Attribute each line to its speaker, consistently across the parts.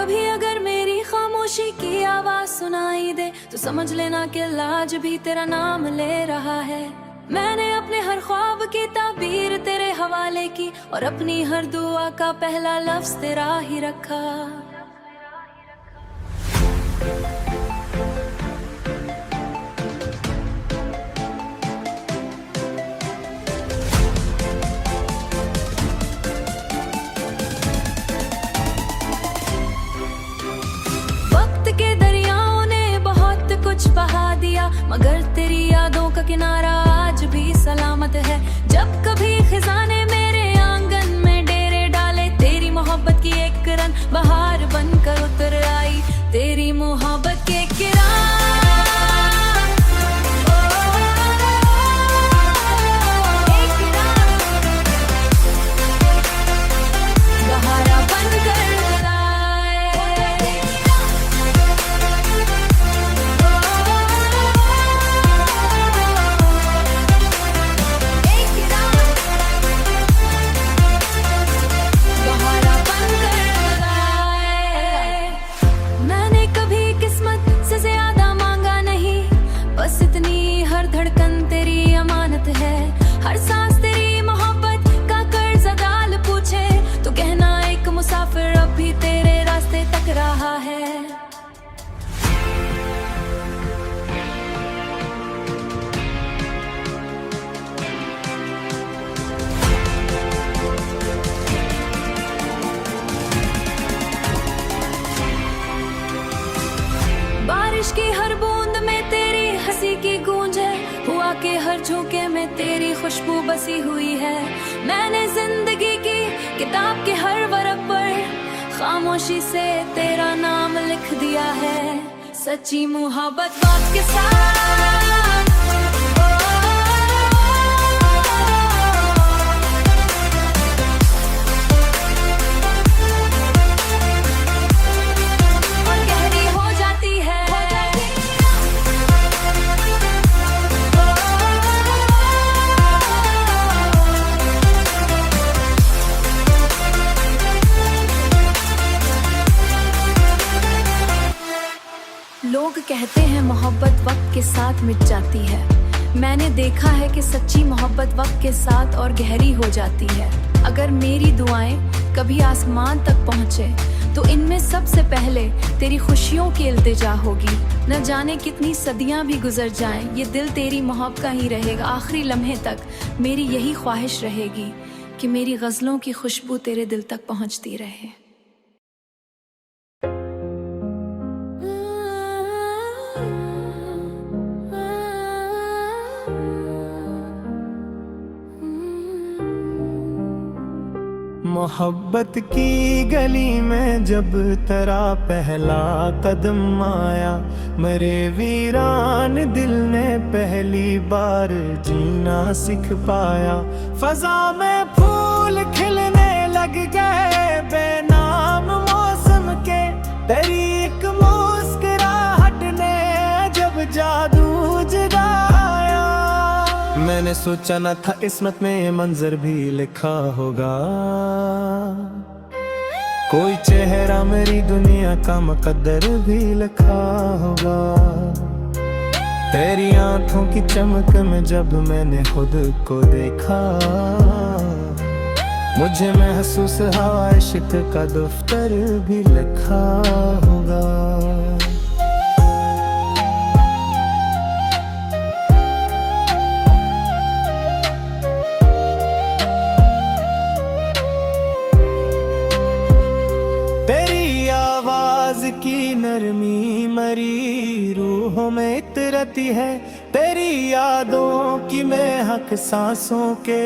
Speaker 1: कभी अगर मेरी खामोशी की आवाज सुनाई दे तो समझ लेना कि लाज भी तेरा नाम ले रहा है। मैंने अपने हर ख्वाब की ताबीर तेरे हवाले की और अपनी हर दुआ का पहला लफ्ज तेरा ही रखा। वक्त के दरियाओं ने बहुत कुछ बहा दिया, मगर तेरी यादों का किनारा आज भी सलामत है। जब कभी खिजाने मेरे आंगन में डेरे डाले, तेरी मोहब्बत की एक किरण बहार बनकर उतर आई। तेरी मोहब्बत के किरण बहारा बनकर उतर आए। बहारा बनकर उतर आए। मैंने कभी किस्मत से ज्यादा मांगा नहीं, बस इतनी हर धड़कन तेरी अमानत है। हर सांस तेरी मोहब्बत का कर्ज अदाल पूछे तो कहना एक मुसाफिर अब भी तेरे रास्ते तक रहा है। बारिश की हर बूंद में तेरी हंसी की गूंज है, हुआ के हर झोंके में तेरी खुशबू बसी हुई है। मैंने जिंदगी की किताब के हर वर्क पर खामोशी से तेरा नाम लिख दिया है। सच्ची मोहब्बत वक्त के साथ लोग कहते हैं मोहब्बत वक्त के साथ मिट जाती है। मैंने देखा है कि सच्ची मोहब्बत वक्त के साथ और गहरी हो जाती है। अगर मेरी दुआएं कभी आसमान तक पहुंचे तो इनमें सबसे पहले तेरी खुशियों की इल्तिजा होगी। न जाने कितनी सदियां भी गुजर जाएं, ये दिल तेरी मोहब्बत का ही रहेगा। आखिरी लम्हे तक मेरी यही ख्वाहिश रहेगी कि मेरी गजलों की खुशबू तेरे दिल तक पहुंचती रहे।
Speaker 2: मोहब्बत की गली में जब तेरा पहला कदम आया, मेरे वीरान दिल ने पहली बार जीना सीख पाया। फजा में फूल खिलने लग गए बेनाम मौसम के, तेरी एक मुस्कुराहट ने जब जादू जगाया। मैंने सोचा न था किस्मत में ये मंजर भी लिखा होगा, कोई चेहरा मेरी दुनिया का मुकद्दर भी लिखा होगा। तेरी आंखों की चमक में जब मैंने खुद को देखा, मुझे महसूस हुआ इश्क का दफ्तर भी लिखा होगा। तेरी आवाज की नरमी मरी रूहों में इतरती है, तेरी यादों की महक सांसों के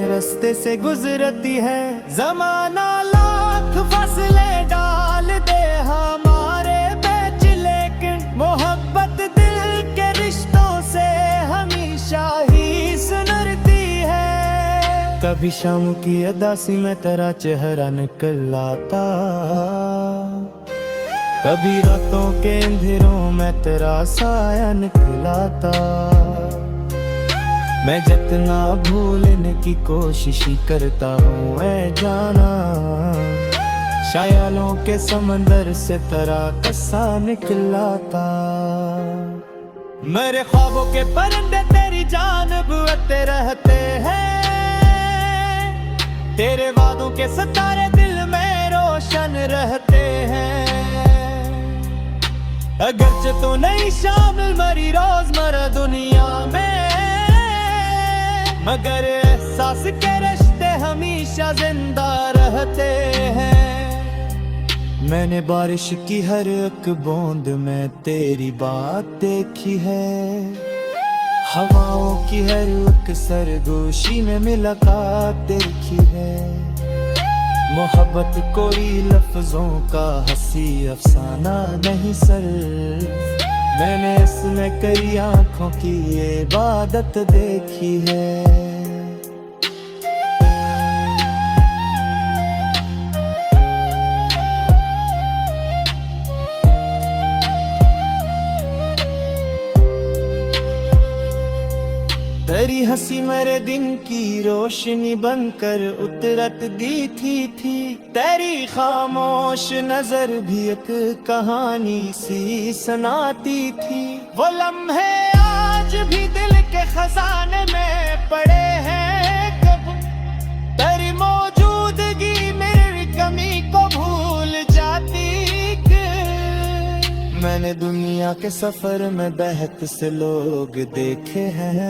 Speaker 2: रास्ते से गुजरती है। जमाना लाख फसले डाल दे हमारे बीच, लेकिन मोहब्बत दिल के रिश्तों से हमेशा ही सुनरती है। कभी शाम की अदासी में तेरा चेहरा निकल आता, कभी रातों के अंधेरों में तेरा साया निकलाता। मैं जितना भूलने की कोशिश ही करता हूँ ऐ जाना, ख्यालों के समंदर से तरा कसा निकलाता। मेरे ख्वाबों के परिंदे तेरी जानब उड़ते रहते हैं, तेरे वादों के सितारे दिल में रोशन रहते हैं। अगरचे तो नहीं शामिल मरी रोजमर्रा दुनिया में, मगर एहसास के रिश्ते हमेशा जिंदा रहते हैं। मैंने बारिश की हर एक बूंद में तेरी बात देखी है, हवाओं की हर एक सरगोशी में मुलाकात देखी है। मोहब्बत कोई लफ्जों का हंसी अफसाना नहीं सर, मैंने इसमें कई आंखों की इबादत देखी है। तेरी हंसी मेरे दिन की रोशनी बनकर उतरत दी थी। तेरी खामोश नजर भी एक कहानी सी सुनाती थी। वो लम्हे आज भी दिल के खजाने में पड़े हैं, कब तेरी मौजूदगी मेरी कमी को भूल जाती। मैंने दुनिया के सफर में बहत से लोग देखे हैं,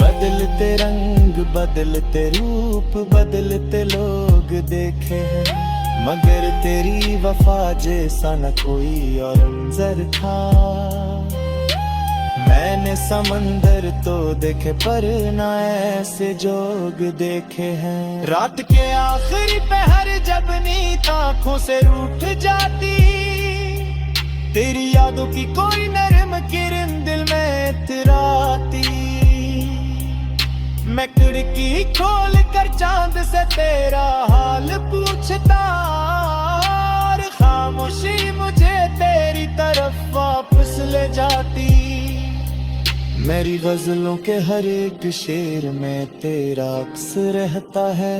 Speaker 2: बदलते रंग बदलते रूप बदलते लोग देखे हैं, मगर तेरी वफा जैसा न कोई और मंजर था। मैंने समंदर तो देखे पर ना ऐसे जोग देखे हैं। रात के आखिरी पहर जब नींद आंखों से रूठ जाती, तेरी यादों की कोई नरम किरण दिल में इतराती। मैं खिड़की खोल कर चांद से तेरा हाल पूछता, और खामोशी मुझे तेरी तरफ वापस ले जाती। मेरी गजलों के हर एक शेर में तेरा अक्स रहता है,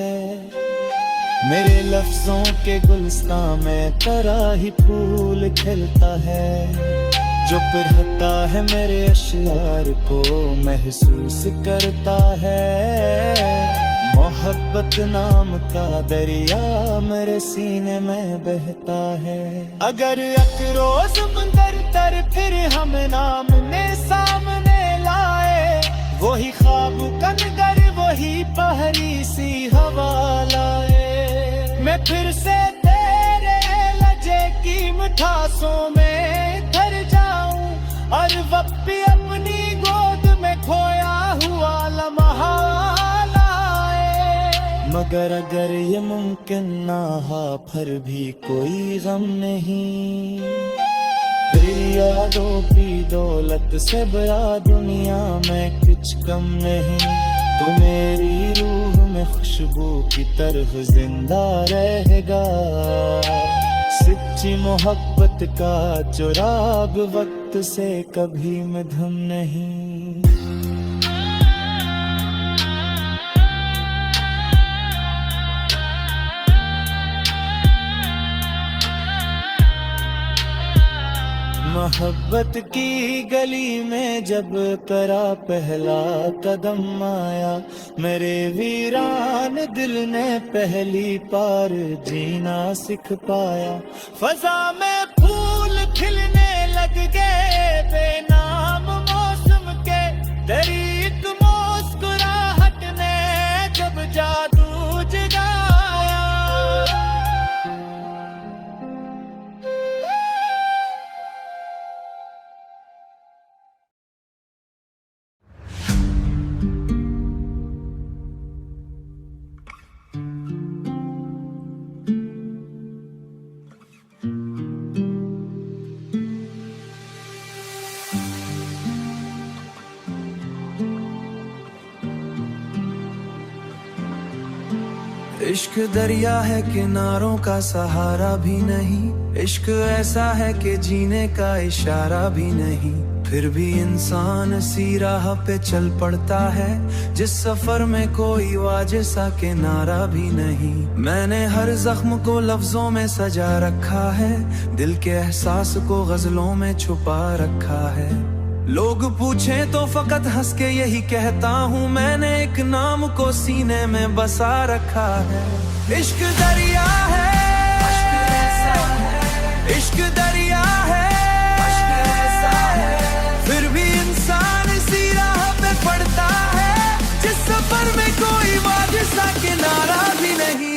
Speaker 2: मेरे लफ्जों के गुलस्तान में तेरा ही फूल खिलता है। जो पिघलता है मेरे अशआर को महसूस करता है, मोहब्बत नाम का दरिया मेरे सीने में बहता है। अगर अकरोज मंदर तर फिर हम नामने सामने लाए, वही ख्वाब कनगर वही पहरी सी हवा लाए। मैं फिर से तेरे लजे की मिठासों में धर जाऊं, और वक्त भी अपनी गोद में खोया हुआ लम्हा लाए। मगर अगर ये मुमकिन ना हो फिर भी कोई गम नहीं, तेरी यादों की दौलत से बड़ा दुनिया में कुछ कम नहीं। तू मेरी रूह में खुशबू की तरह जिंदा रहेगा, सच्ची मोहब्बत का चुराग वक्त से कभी मधुम नहीं। मोहब्बत की गली में जब तेरा पहला कदम आया, मेरे वीरान दिल ने पहली बार जीना सीख पाया। फजा में फूल खिलने लग गए बेनाम मौसम के, तेरी एक मुस्कुराहट ने जब जादू जगाया। इश्क दरिया है किनारों का सहारा भी नहीं, इश्क ऐसा है कि जीने का इशारा भी नहीं। फिर भी इंसान सी राह पे चल पड़ता है, जिस सफर में कोई वाजे सा किनारा भी नहीं। मैंने हर जख्म को लफ्जों में सजा रखा है, दिल के एहसास को गजलों में छुपा रखा है। लोग पूछे तो फकत हंस के यही कहता हूँ, मैंने एक नाम को सीने में बसा रखा है। इश्क दरिया है, इश्क दरिया है, फिर भी इंसान इसी राह पे पड़ता है, जिस सफर में कोई वाजे सा किनारा भी नहीं।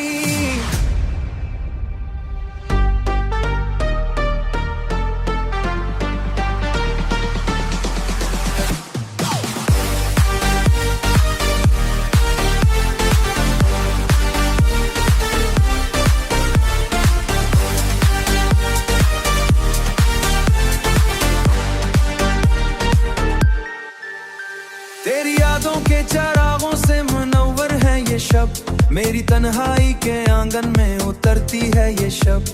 Speaker 2: तेरी यादों के चरागों से मुनव्वर है ये शब, मेरी तन्हाई के आंगन में उतरती है ये शब।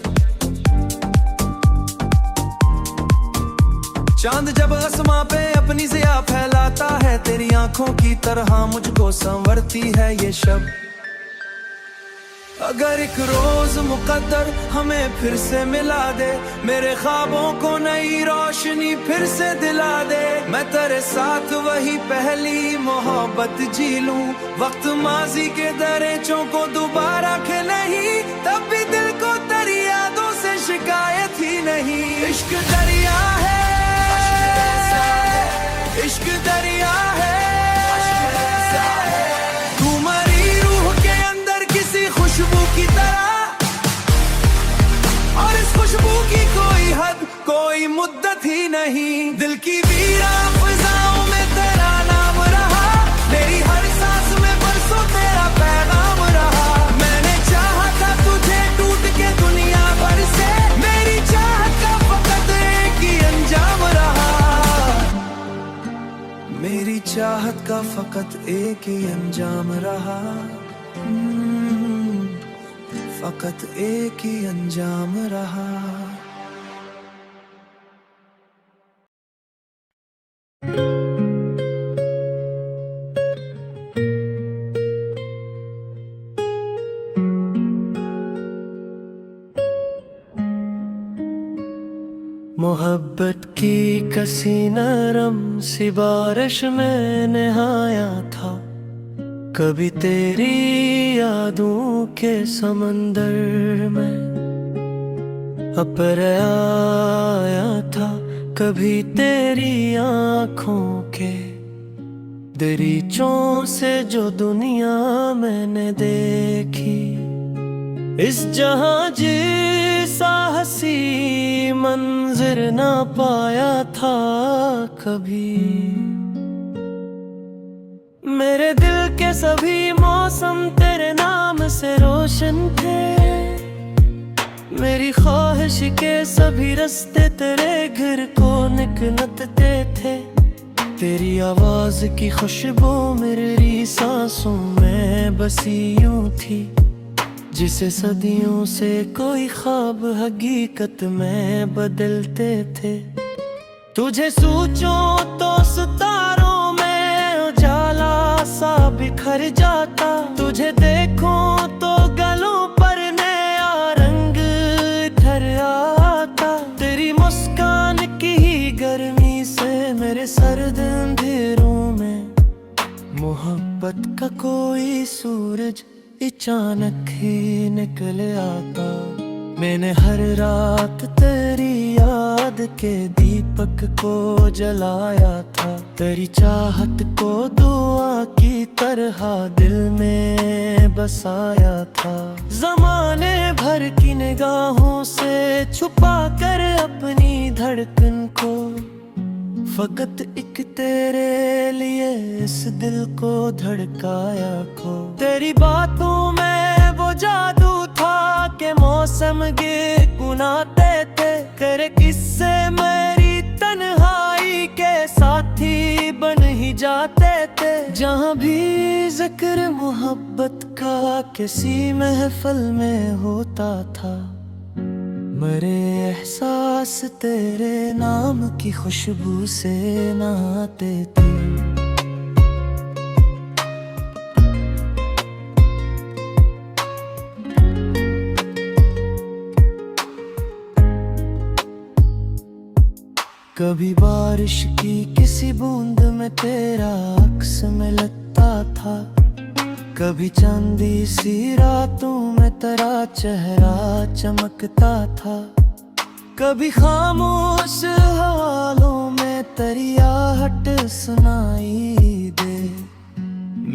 Speaker 2: चांद जब आसमां पे अपनी ज़िया फैलाता है, तेरी आंखों की तरह मुझको संवरती है ये शब। अगर एक रोज मुकद्दर हमें फिर से मिला दे, मेरे ख्वाबों को नई रोशनी फिर से दिला दे, मैं तेरे साथ वही पहली मोहब्बत जी लूं। वक्त माजी के दरेचों को दोबारा खेले ही, तब भी दिल को तेरी यादों से शिकायत ही नहीं। इश्क दरिया है, इश्क दरिया है, तू मरी रूह के अंदर किसी खुशबू की तरह, और इस खुशबू की कोई हद कोई मुद्दत ही नहीं। दिल की वीरान फिजाओं में तेरा नाम रहा, मेरी हर सांस में बरसों तेरा पैगाम रहा। मैंने चाहा था तुझे टूट के दुनिया भर से, मेरी चाहत का फकत एक ही अंजाम रहा, मेरी चाहत का फकत एक ही अंजाम रहा, फकत एक ही अंजाम रहा। मोहब्बत की कसी नरम सी बारिश में नहाया था, कभी तेरी यादों के समंदर में अपर आया था, कभी तेरी आँखों के दरीचों से जो दुनिया मैंने देखी। इस जहां जैसा हंसी मंजर ना पाया था कभी। मेरे दिल के सभी मौसम तेरे नाम से रोशन थे, मेरी ख्वाहिश के सभी रास्ते तेरे घर को निकलते थे। तेरी आवाज की खुशबू मेरी सांसों में बसी यूं थी, जिसे सदियों से कोई ख्वाब हकीकत में बदलते थे। तुझे सोचूं तो सितारों में उजाला सा बिखर जाता, तुझे देखूं तो गलों पर नया रंग इधर आता। तेरी मुस्कान की ही गर्मी से मेरे सर्द अंधेरों में मोहब्बत का कोई सूरज अचानक ही निकल आता। मैंने हर रात तेरी याद के दीपक को जलाया था, तेरी चाहत को दुआ की तरह दिल में बसाया था। ज़माने भर की निगाहों से छुपा कर अपनी धड़कन को, फकत एक तेरे लिए इस दिल को धड़काया खो। तेरी बातों में वो जादू था कि मौसम गुनगुनाते थे, तेरे किस्से मेरी तन्हाई के साथी बन ही जाते थे। जहाँ भी जिक्र मोहब्बत का किसी महफिल में होता था, मेरे एहसास तेरे नाम की खुशबू से नहाते थे। कभी बारिश की किसी बूंद में तेरा अक्स मिलता था, कभी चांदी सी रातों में तेरा चेहरा चमकता था, कभी खामोश हवालों में तेरी आहट सुनाई दे।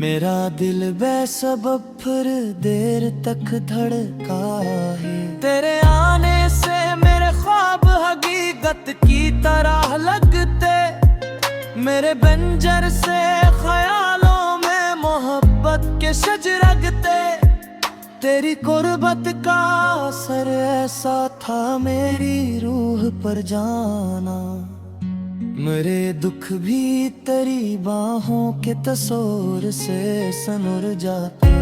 Speaker 2: मेरा दिल बेसबब फिर देर तक धड़का है। तेरे आने से मेरे ख्वाब हकीकत की तरह लगते, मेरे बंजर से ख्यालों में मोहब्बत के शजरगते। तेरी कुर्बत का असर ऐसा था मेरी रूह पर जाना, मेरे दुख भी तेरी बाहों के तस्वीर से सनुर जाते।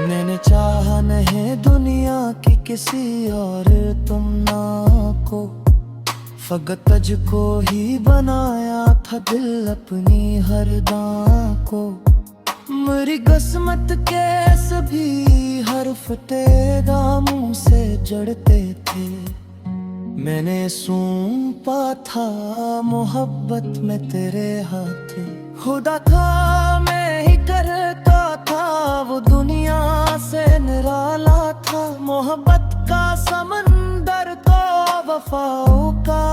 Speaker 2: मैंने चाहा नहीं दुनिया की किसी और तुमना को, फकत तुझको ही बनाया था दिल अपनी हर दां को। मेरी किस्मत के सभी हर्फ तेरा मुंह से जड़ते थे, मैंने सूंपा था मोहब्बत में तेरे हाथ। खुदा था मैं ही करता था, वो दुनिया से निराला था। मोहब्बत का समंदर तो वफाओं का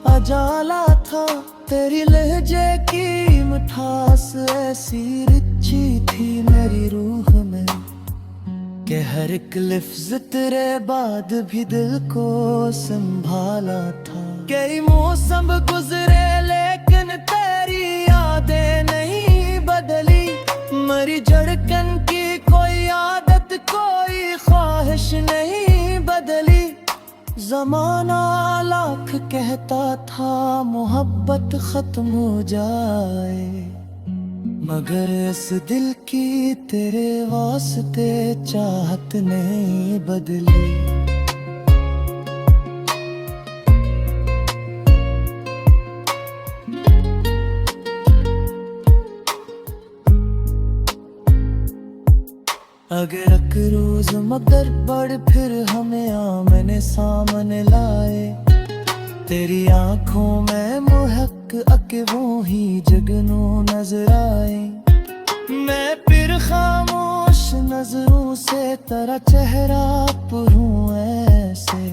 Speaker 2: अजाला था। तेरी लहजे की मिठास ऐसी रिची थी मेरी रूह में, कि हर एक लफ्ज तेरे बाद भी दिल को संभाला था। कई मौसम गुजरे लेकिन तेरी यादें नहीं बदली, मेरी धड़कन की कोई आदत कोई ख्वाहिश नहीं बदली। ज़माना लाख कहता था मोहब्बत खत्म हो जाए, मगर इस दिल की तेरे वास्ते चाहत नहीं बदली। अगर एक रोज मगर बढ़ फिर हमें आमने सामने लाए, तेरी आंखों में महक अके वो ही जगनू नजर आए। मैं फिर खामोश नजरों से तेरा चेहरा पढ़ूं ऐसे,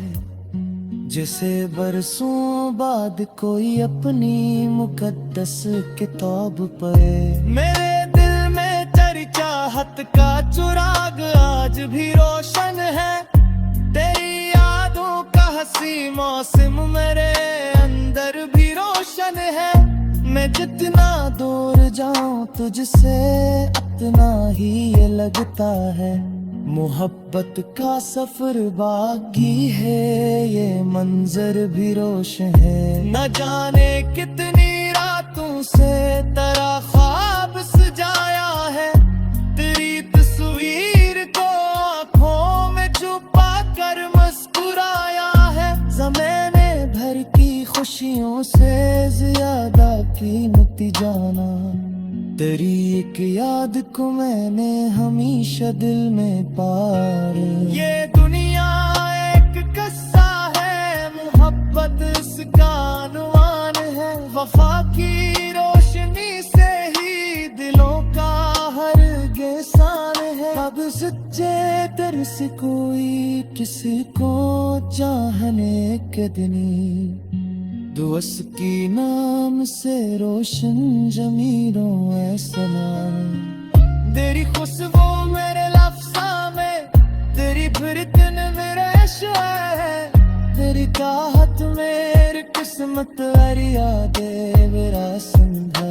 Speaker 2: जिसे बरसों बाद कोई अपनी मुकद्दस किताब पढ़े। मेरे दिल में तेरी चाहत का चुराग आज भी रोशन है, तेरी यादों का हंसी मौसम मेरे अंदर भी रोशन है। मैं जितना दूर जाऊं तुझसे उतना ही ये लगता है, मोहब्बत का सफर बाकी है ये मंजर भी रोशन है। न जाने कितनी रातों से तेरा ख्वाब सजाया है, तेरी तस्वीर को आँखों में छुपा कर मुस्कुराया है। ज़माने भर की खुशियों से ज्यादा कीमती जाना, तेरी एक याद को मैंने हमेशा दिल में पार। ये दुनिया एक किस्सा है, मोहब्बत इसका अनुमान है। वफा की रोशनी से ही दिलों का हर गेसान है। अब सच्चे तेरे से कोई किसी को चाहने के दिन, दुआस की नाम से रोशन जमीरों ऐसा नाम। तेरी खुशबू मेरे लफ्ज़ा में, तेरी फिरकन मेरे इश्क़ है, तेरी चाहत मेरी किस्मत हर याद मेरा संधा।